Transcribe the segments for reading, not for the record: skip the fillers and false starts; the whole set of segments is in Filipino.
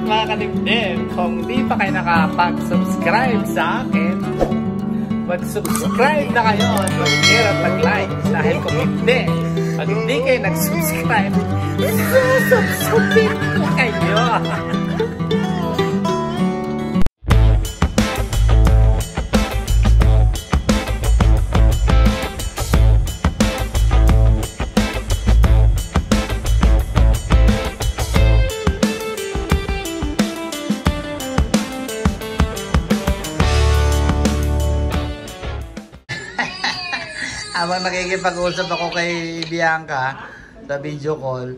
mga kanibdib, kung di pa kayo nakapag-subscribe sa akin, mag-subscribe na kayo at mag-share at mag-like. Dahil kung hindi kayo nag-subscribe, susubsubin ko kayo. Habang nakikipag-usap ako kay Bianca sa video call,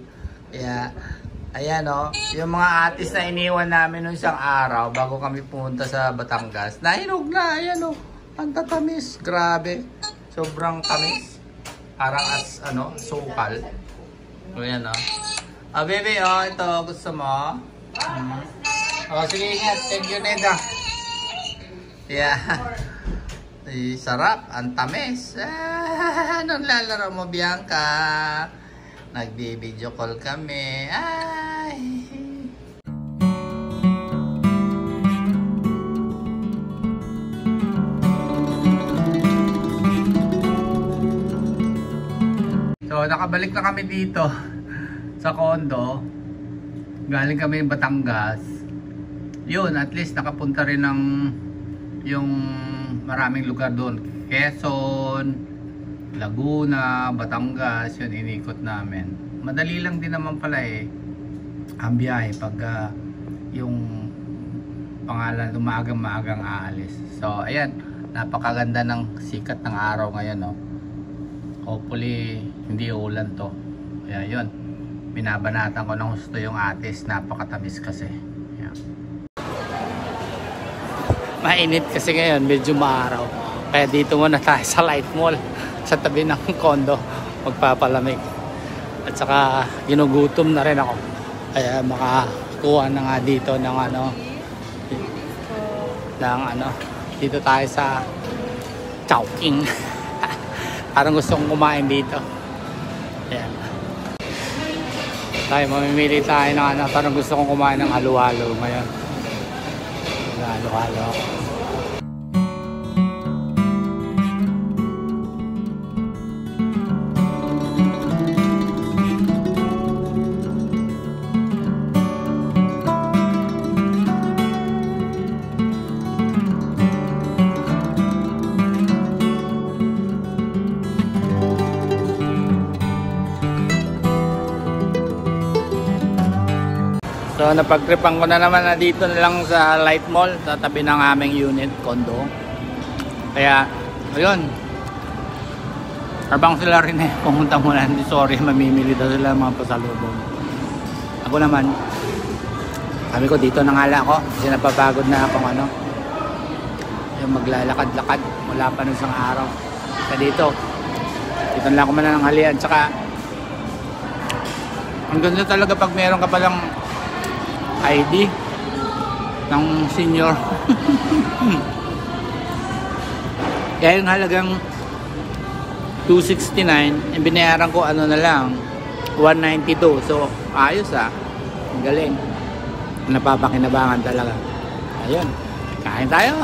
ayan o, yung mga atis na iniwan namin nung isang araw bago kami pumunta sa Batangas, nahinog na, ayan o, ang tatamis, grabe, sobrang tamis, parang sukal. Ayan o, baby o, ito, gusto mo? Sige, ingat, thank you Neda. Sarap, ang tamis. Anong lalaro mo, Bianca? Nagbi-video call kami. Ay. So, nakabalik na kami dito sa condo. Galing kami ng Batangas. Yun, at least nakapunta rin ng yung maraming lugar doon. Quezon, Laguna, Batangas, yun inikot namin. Madali lang din naman pala ang biyahe pag yung pangalan umagang-maagang aalis. So ayan, napakaganda ng sikat ng araw ngayon, no? Hopefully hindi ulan to. Kaya yun, binabanatan ko ng gusto yung atis, napakatamis kasi. Ayan. Mainit kasi ngayon, medyo maaraw. Kaya dito muna tayo sa Light Mall sa tabi ng condo, magpapalamig. At saka ginugutom na rin ako. Kaya makakuha na nga dito ng dito tayo sa Chowking. Parang gusto kong kumain dito. Ayan. Tayo, mamimili tayo ng parang gusto kong kumain ng halo-halo ngayon. Halo-halo ako. So napagtripan ko na naman na dito na lang sa Light Mall sa tabi ng aming unit condo. Kaya ayun, arbang sila rin pumunta muna. Sorry, mamimili daw sila mga pasalubong. Ako naman, sabi ko dito nangala ako kasi napapagod na akong yung maglalakad-lakad mula pa ng isang araw. Kaya dito na ako mananghalian. Tsaka ang ganda talaga pag meron ka palang ID ng senior. Kaya yung halagang 269, binayaran ko na lang 192. So ayos ang galing, napapakinabangan talaga. Ayun, kain tayo.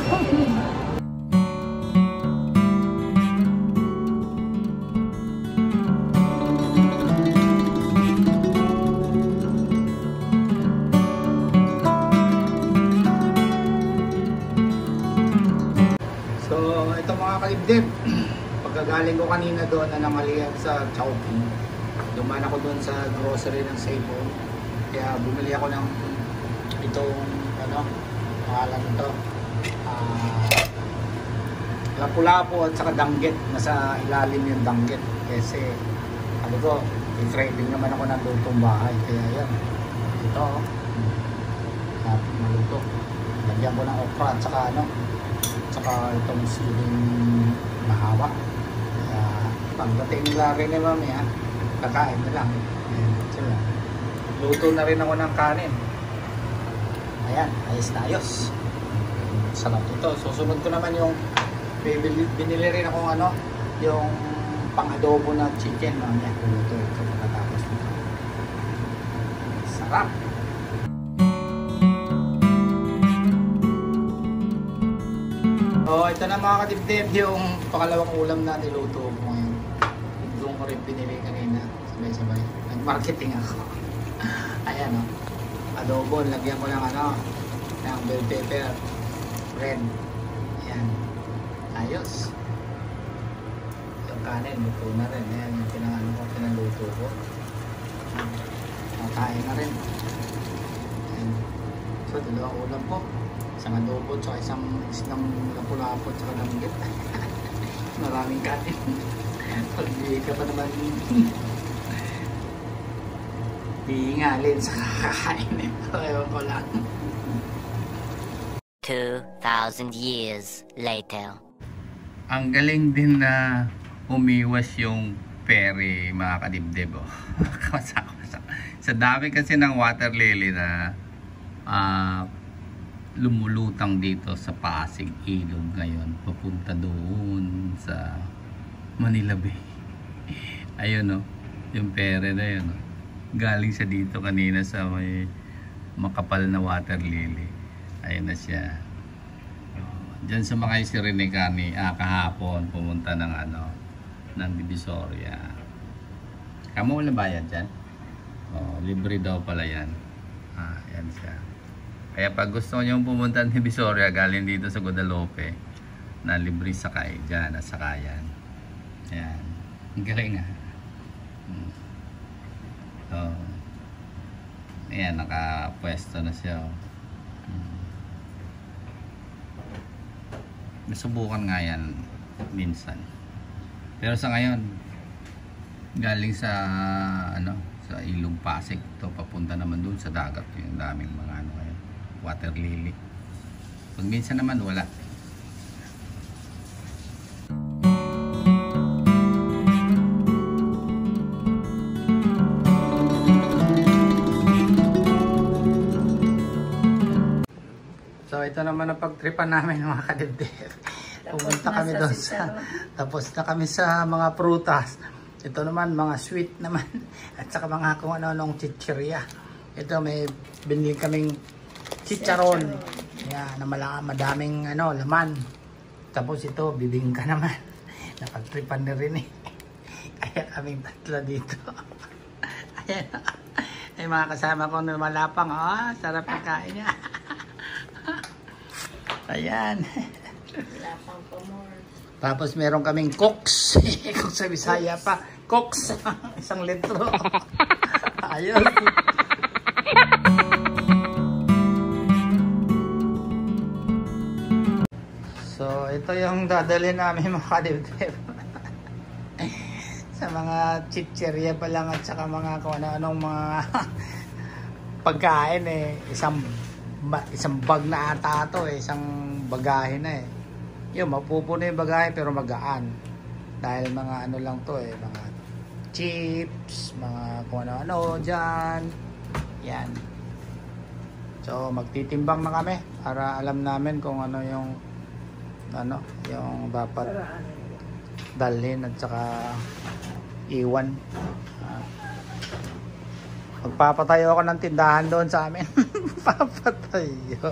Pagkagaling ko kanina doon na namalihan sa Chowking, dumaan ako doon sa grocery ng Seipo. Kaya bumili ako ng itong pangalan nito, lapu-lapu at saka danggit. Nasa ilalim yung danggit kasi sabi ko i-craving naman ako ng lutong bahay. Kaya yan, ito maluto. Lagyan ko ng okra at saka itong siling mahawa. Kaya pagdating lagi ni mami kakain na lang. Sila. Luto na rin ako ng kanin. Ayan, ayos na ayos. Sarap ito. Susunod ko naman yung binili rin akong yung pang-adobo na chicken. Mamaya luto ito pagkatapos nito. Sarap. Oh, ito na mga kadibdib yung pangalawang ulam na niluto ko ngayon. Doon ko rin pinili kanina. Sabay-sabay. Nag-marketing ako. Ayan o. Adobo. Lagyan ko ng ng bell pepper. Red. Ayan. Ayos. Yung kanin. Luto na rin. Ayan yung pinaluto ko. Nakain na rin. Ayan. So, dalawang ulam po. Isang adobo, tsaka isang lapu-lapo, tsaka langgit. Maraming kanin. Pag-bigay ka pa naman hihingalin sa kakain. Ewan ko lang. 2,000 years later. Ang galing din na umiwas yung peri, mga kadibdib. Oh. Sa dami kasi ng water lily na lumulutang dito sa Pasig Ilog ngayon papunta doon sa Manila Bay. Ayun yung pere na yun galing siya dito kanina sa may makapal na water lily. Ayun na siya. Diyan sa mga Sirinicani kahapon pumunta ng ng Divisoria. Kamu wala bayad dyan? Libre daw pala yan. Yan siya. Kaya pag gusto nyo pumunta ng Divisoria galing dito sa Guadalupe na libre sakay dyan, nasakayan. Ayan. Ang galing nga. Ayan, nakapwesto na siya. Nasubukan nga yan minsan. Pero sa ngayon, galing sa sa Ilog Pasig to papunta naman dun sa dagat. Yung daming mga water lily. Pag minsan naman wala. So ito naman ang pagtripan namin mga kadibdib. Pumunta kami doon tapos na kami sa mga prutas. Ito naman mga sweet naman at saka mga kung ano-anong chichirya. Ito may binili kaming chicharon. Yan, na madaming laman. Tapos ito, bibingka naman. Napagtripan na rin eh. Kaya kaming tatlo dito. Ayan. Ay mga kasama ko na malapang. Sarap pagkain niya. Ayan. Lapang po more. Tapos meron kaming cooks. Kung sa Bisaya pa. Cooks. 1 litro. Ayun. So, ito yung dadalhin namin mga kadibdib. Sa mga chichirya pa lang at saka mga kung ano-anong mga pagkain eh. Isang bag na ata ito eh. Isang bagahe na eh. Yung mapupuno yung bagahe pero magaan. Dahil mga ano lang to eh. Mga chips, mga kung ano-ano dyan. Yan. So, magtitimbang na kami para alam namin kung ano yung dapat dalhin at saka iwan. Magpapatayo ako ng tindahan doon sa amin. Papatayo.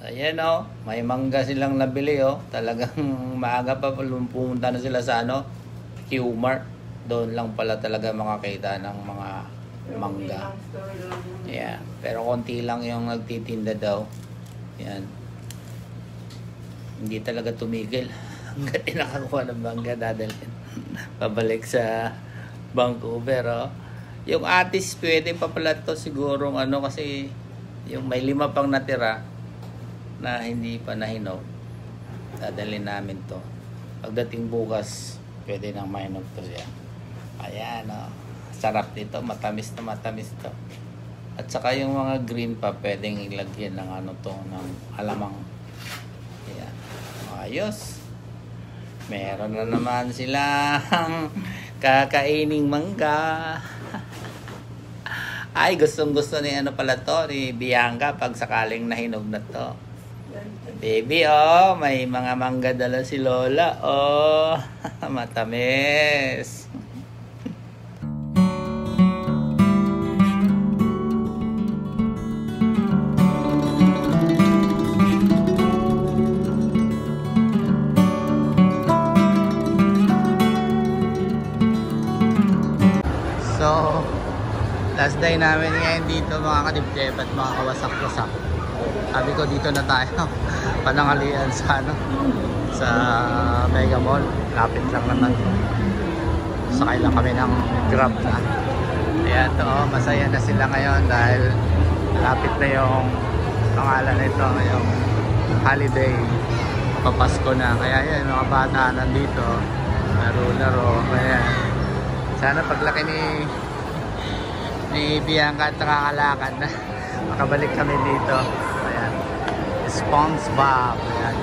Ayan may mangga silang nabili Talagang maaga pa pumunta na sila sa Q-Mart. Doon lang pala talaga makakita ng mga mangga. Yeah. Pero konti lang yung nagtitinda daw. Yan. Hindi talaga tumigil. Hanggat nakakuha ng mangga dadalhin. Pabalik sa Vancouver. Yung atis pwede pa pala to siguro kasi yung may 5 pang natira na hindi pa nahinog. Dadalhin namin to. Pagdating bukas, pwede nang mahinog to siya. Ayan sarap nito, matamis na matamis to. At saka yung mga green pa, pwedeng ilagyan ng ng alamang. Ayan. Ayos. Meron na naman silang kakaining mangga. Ay, gustong gusto ni pala to, ni Bianca pag sakaling nahinog na to. Baby, oh, may mga mangga dala si Lola. Oh, matamis. So, last day namin ngayon dito mga kadibdib at mga kawasak-wasak. Sabi ko dito na tayo. Panangalian sa sa Mega Mall. Lapit lang naman. Sakay lang kami ng Grab na. Ayan to, masaya na sila ngayon dahil lapit na yung pangalan nito, yung holiday. Papasko na. Kaya yan, mga bata nandito. Laro-laro. Kaya sana paglaki ni Bianca at nakakalakad na makabalik kami dito. Ayan. SpongeBob. Ayan.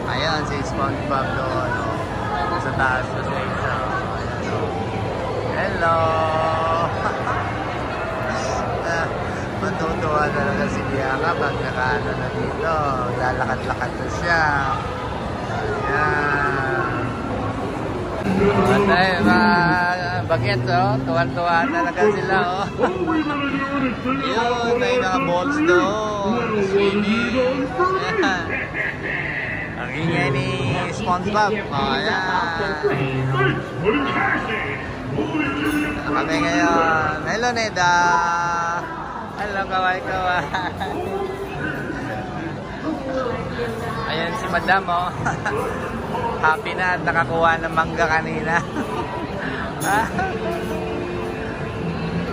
Ayan si SpongeBob doon. Oh. Sa taas na sa isa. Ayan, oh. Hello! Matutuwa talaga si Bianca pag nakaano na dito. Lalakad-lakad na siya. Ayan. At ay, bagets, oh. Tuwan-tuwa talaga sila, oh. Yun, may mga balls doon. Swimming. Ayan. Ang ingay ni SpongeBob. Oh, ayan. Kami ngayon. Hello, Neda. Hello, kaway-kaway. Ayan si Madam, oh. Happy na at nakakuha ng mangga kanina.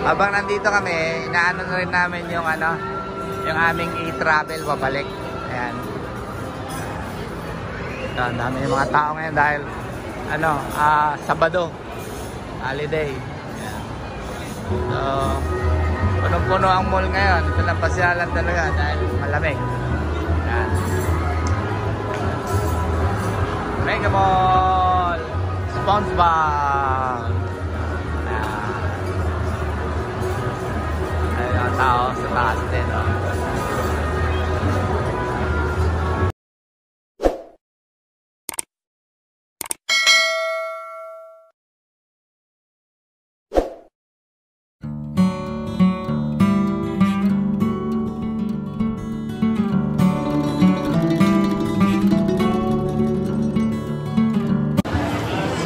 Habang nandito kami, inaano na rin namin yung yung aming e-travel pabalik. Ayan. Ang dami yung mga tao ngayon dahil Sabado, holiday. Ayan. So, punong-puno ang mall ngayon. Ito na pasyalan talaga dahil malamig. Ayan. Mega Mall, SpongeBob. Ayun ang tao sa taas din. Oh.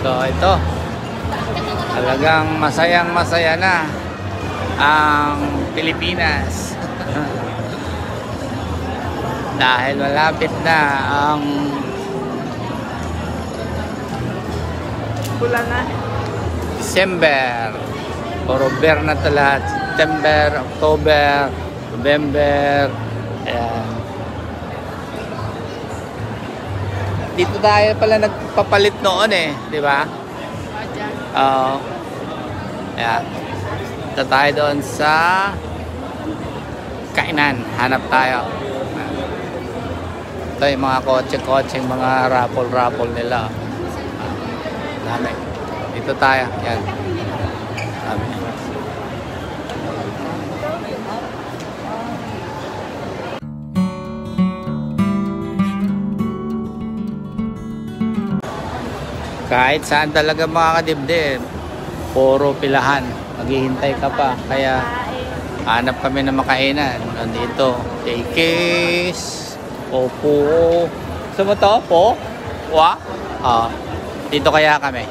So ito, talagang masayang-masaya na ang Pilipinas. Dahil malapit na ang December. October na ito lahat. September, October, November. Ayan. Dito tayo pala nagpapalit noon eh, di ba? Oo. Yeah. Dito tayo doon sa kainan. Hanap tayo. Ito yung mga kotse-kotse, mga raffle-raffle nila. Dami. Dito tayo. Yan. Dami. Kahit saan talaga mga kadibdib, puro pilahan. Maghihintay ka pa. Kaya hanap kami ng makainan. Nandito, Takis, Opo. Gusto mo to? Po? Wa? Dito kaya kami.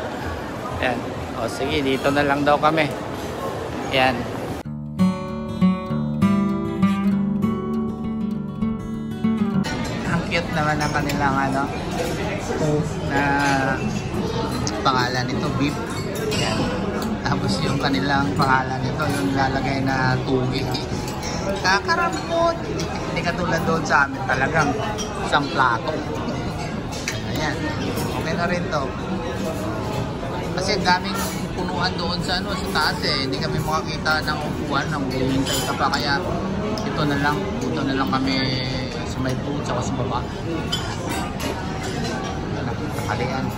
Yan. O sige, dito na lang daw kami. Yan. Ang cute naman ang kanilang na pangalan nito, beef. Yan. Tapos yung kanilang pangalan nito, yung lalagay na tugi. Kakarampot. Hindi katulad doon sa amin, talagang isang plato. Ayan. Okay na rin to. Kasi daming punuan doon sa sa taas eh. Hindi kami makakita ng upuan, nang hihintay ka pa. Kaya ito na lang. Dito na lang kami sa may food, saka sa baba. Nakalian.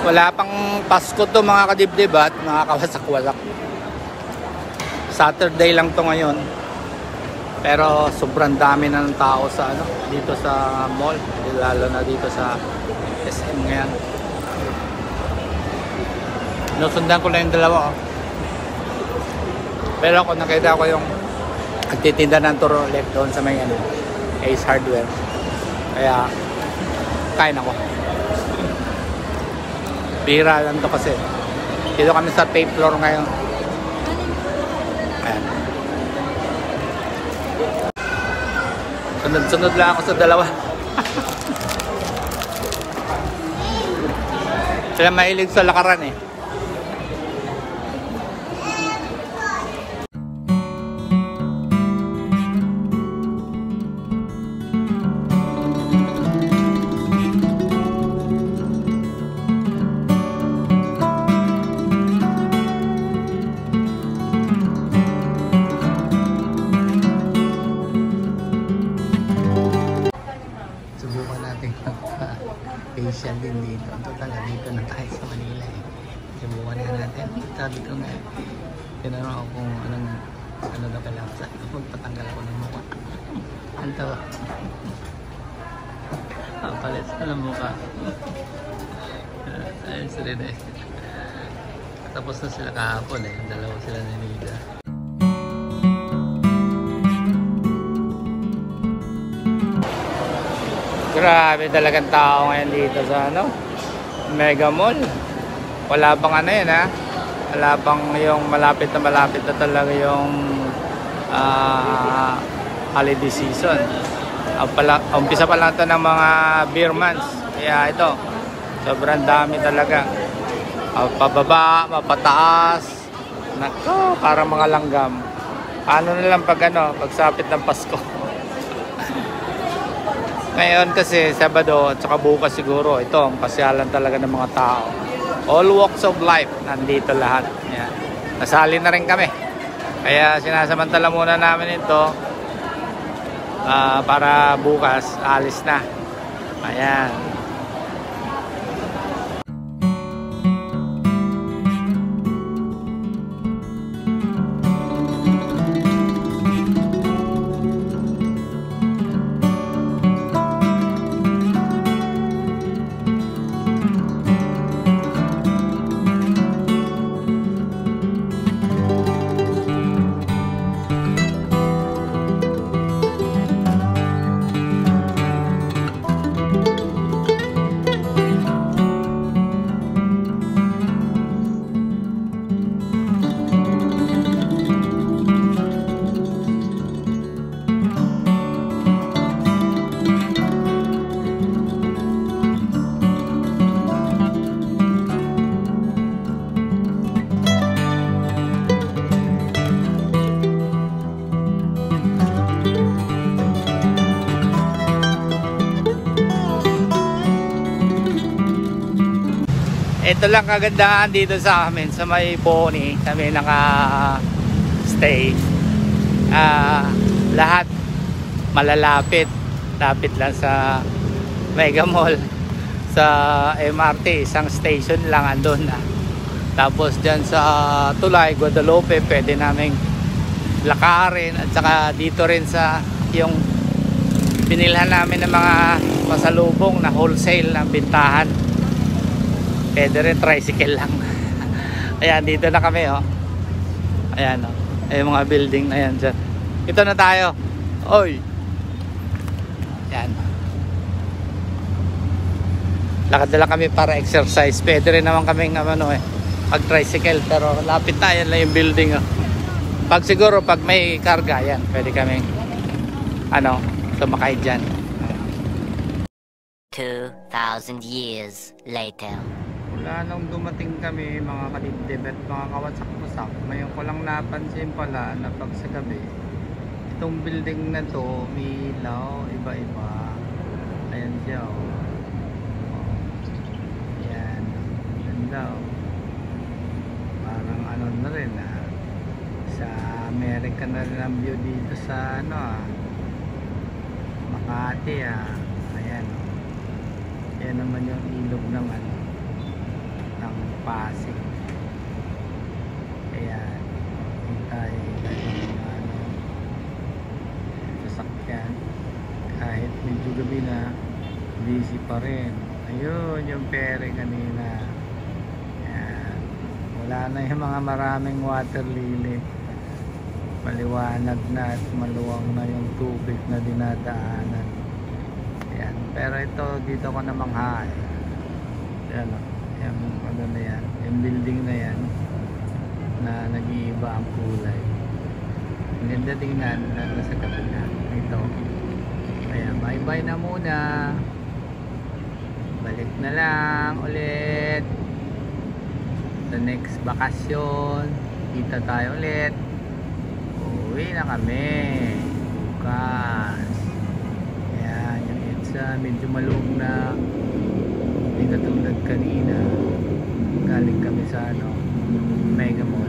Wala pang Pasko to mga kadibdib at mga kawasak-wasak. Saturday lang to ngayon. Pero sobrang dami na ng tao sa dito sa mall, lalo na dito sa SM ngayon. Nusundan ko lang yung dalawa. Pero ako nakita ko yung nagtitinda ng turo ulit doon sa may Ace Hardware. Kaya kain ako. Bihira lang to kasi. Dito kami sa 8th floor ngayon. Ayan. Sunod-sunod lang ako sa dalawa. Sila mahilig sa lakaran eh. Facial din dito. Total, dito na tayo sa Manila eh. Subukan na natin. Sabi ko nga, tinanong ako kung ano na kailangan sa magpatanggal ako ng mukha. Ang tawa. Palit sa ng mukha. Ayun sila na eh. Tapos na sila kahapon eh. Dalawa sila na nila. Grabe talagang tao ngayon dito sa Mega Mall. Wala bang yan ha? Wala bang yung malapit na talaga yung holiday season. Umpisa pa lang ito ng mga beer months. Kaya ito, sobrang dami talaga. Pababa, mapataas. Nako, parang mga langgam. Ano na lang pagsapit ng Pasko. Ngayon kasi Sabado at saka bukas siguro ito ang pasyalan talaga ng mga tao. All walks of life nandito lahat. Ayan. Nasali na rin kami. Kaya sinasamantala muna namin ito para bukas alis na. Ayan. Ito lang kagandahan dito sa amin sa may Boni, kami naka-stay. Lahat malalapit. Lapit lang sa Mega Mall. Sa MRT, isang station lang andun na. Tapos dyan sa Tulay, Guadalupe, pwede naming lakarin. At saka dito rin sa yung binilhan namin ng mga pasalubong na wholesale ng bintahan. Pwede rin tricycle lang. Ayan, dito na kami Ayan Ayan mga building na yan dyan. Ito na tayo. Oy. Ayan. Lakad na lang kami para exercise. Pwede rin naman kaming pag tricycle. Pero lapit na, yan lang yung building Pag siguro, pag may karga, yan, pwede kaming sumakay dyan. 2,000 years later. Wala nung dumating kami mga kadibdib at mga kawasak-wasak. Ngayon ko lang napansin pala na pag sa gabi, itong building na to may ilaw, iba-iba. Ayan siya Ayan. Ganda Parang na rin sa America na rin ang view dito sa Makati Ayan. Ayan naman yung ilog ng Pasig. Ayan. Hintay ng sasakyan. Kahit medyo gabi na, busy pa rin. Ayun, yung pere kanina. Ayan. Wala na yung mga maraming water lily. Maliwanag na at maluwang na yung tubig na dinadaanan. Ayan. Pero ito, dito ko namangha. Ayan o. Yung ano na yan. Yung building na yan na nag-iiba ang kulay. Ang ganda tingnan na nasa gabi na. Ito. Ayan. Bye-bye na muna. Balik na lang ulit. Sa next bakasyon. Kita tayo ulit. Uwi na kami bukas. Ayan, yung EDSA medyo maluwag na, hindi katulad kanina. Galing kami sa Mega Mall.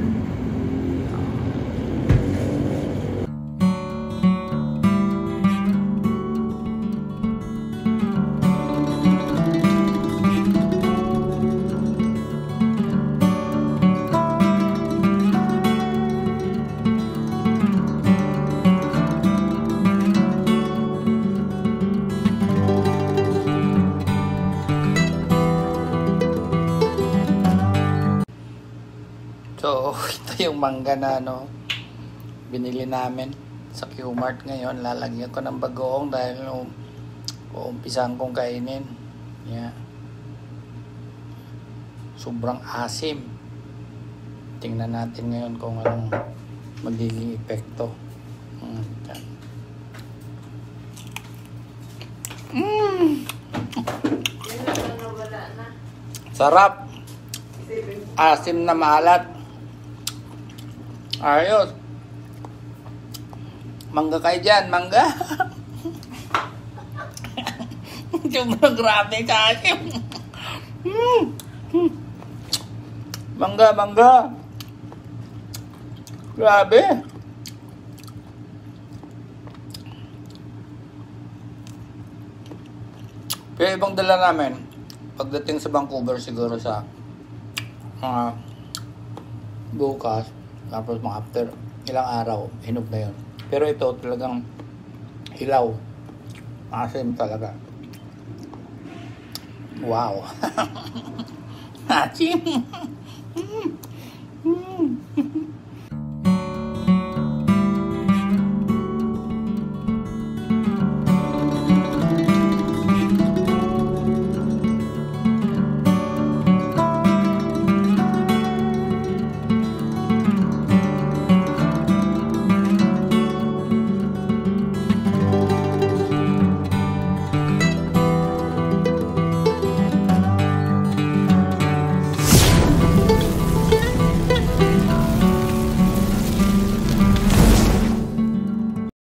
So, ito yung mangga na binili namin sa Q-Mart ngayon. Lalagyan ko ng bagoong dahil uumpisahan kong kainin. Yeah. Sobrang asim. Tingnan natin ngayon kung anong magiging epekto. Sarap. Asim na maalat. Ayos. Mangga kayo dyan, mangga. Sobrang grabe ka asim. Mangga, mangga. Grabe. Kaya ibang dala namin pagdating sa Vancouver siguro sa bukas, tapos mga after ilang araw, hinog na yun. Pero ito talagang hilaw. Asim talaga. Wow. Asim.